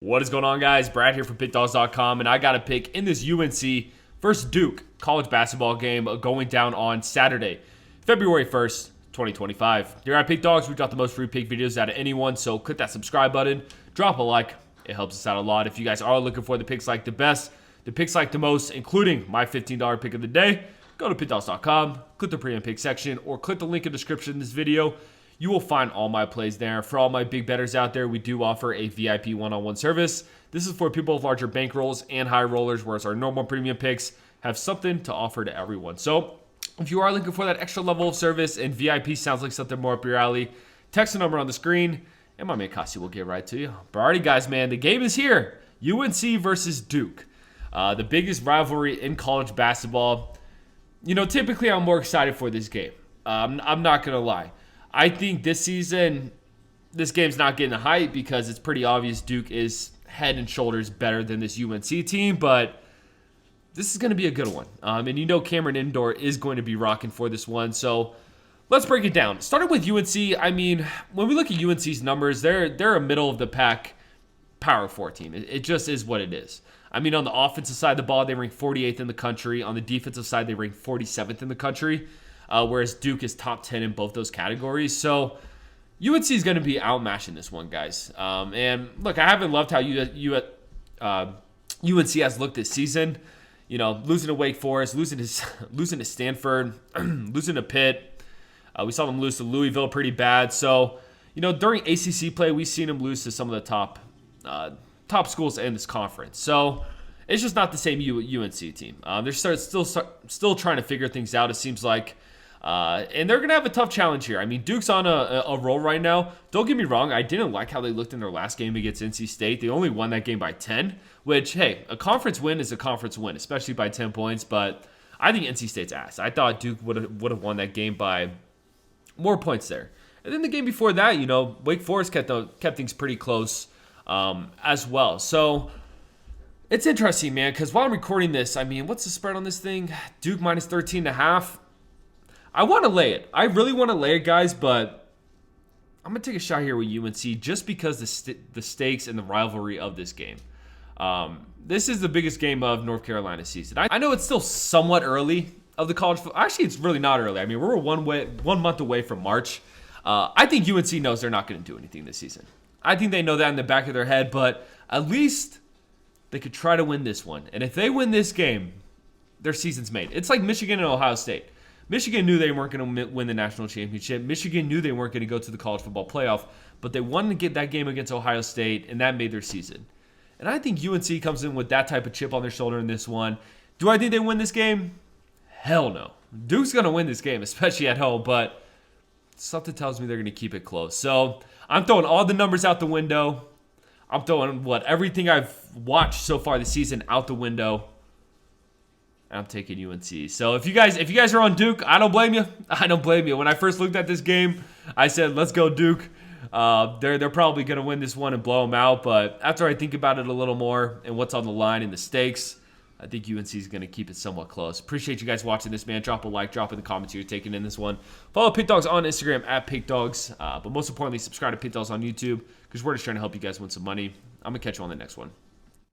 What is going on, guys? Brad here from Pickdawgz.com, and I got a pick in this UNC versus Duke college basketball game going down on Saturday, February 1st, 2025. Here at Pick Dawgz, we drop the most free pick videos out of anyone, so click that subscribe button, drop a like. It helps us out a lot. If you guys are looking for the picks like the best, the picks like the most, including my $15 pick of the day, go to Pickdawgz.com, click the premium pick section, or click the link in the description in this video. You will find all my plays there. For all my big bettors out there, we do offer a VIP one-on-one service. This is for people with larger bankrolls and high rollers, whereas our normal premium picks have something to offer to everyone. So if you are looking for that extra level of service and VIP sounds like something more up your alley, text the number on the screen, and my man Kasi will get right to you. But alrighty, guys, man, the game is here. UNC versus Duke. The biggest rivalry in college basketball. You know, typically I'm more excited for this game. I'm not going to lie. I think this season, this game's not getting the hype because it's pretty obvious Duke is head and shoulders better than this UNC team, but this is going to be a good one. And you know Cameron Indoor is going to be rocking for this one, so let's break it down. Starting with UNC, I mean, when we look at UNC's numbers, they're a middle-of-the-pack Power 4 team. It just is what it is. I mean, on the offensive side of the ball, they rank 48th in the country. On the defensive side, they rank 47th in the country. Whereas Duke is top 10 in both those categories. So UNC is going to be outmatching this one, guys. And look, I haven't loved how UNC has looked this season. You know, losing to Wake Forest, losing to Stanford, losing to Pitt. We saw them lose to Louisville pretty bad. So, you know, during ACC play, we've seen them lose to some of the top schools in this conference. So it's just not the same UNC team. They're still trying to figure things out, it seems like. And they're going to have a tough challenge here. I mean, Duke's on a roll right now. Don't get me wrong. I didn't like how they looked in their last game against NC State. They only won that game by 10, which, hey, a conference win is a conference win, especially by 10 points. But I think NC State's ass. I thought Duke would have won that game by more points there. And then the game before that, you know, Wake Forest kept things pretty close as well. So it's interesting, man, because while I'm recording this, I mean, what's the spread on this thing? Duke minus 13.5. I want to lay it. I really want to lay it, guys, but I'm going to take a shot here with UNC just because the stakes and the rivalry of this game. This is the biggest game of North Carolina's season. I know it's still somewhat early of the college football. Actually, it's really not early. I mean, we're one month away from March. I think UNC knows they're not going to do anything this season. I think they know that in the back of their head, but at least they could try to win this one. And if they win this game, their season's made. It's like Michigan and Ohio State. Michigan knew they weren't going to win the national championship. Michigan knew they weren't going to go to the college football playoff, but they wanted to get that game against Ohio State, and that made their season. And I think UNC comes in with that type of chip on their shoulder in this one. Do I think they win this game? Hell no. Duke's going to win this game, especially at home, but something tells me they're going to keep it close. So I'm throwing all the numbers out the window. I'm throwing everything I've watched so far this season out the window. I'm taking UNC. So if you guys are on Duke, I don't blame you. I don't blame you. When I first looked at this game, I said, let's go Duke. They're probably going to win this one and blow them out. But after I think about it a little more and what's on the line and the stakes, I think UNC is going to keep it somewhat close. Appreciate you guys watching this, man. Drop a like, drop in the comments who you're taking in this one. Follow Pickdawgz on Instagram at Pickdawgz. But most importantly, subscribe to Pickdawgz on YouTube because we're just trying to help you guys win some money. I'm going to catch you on the next one.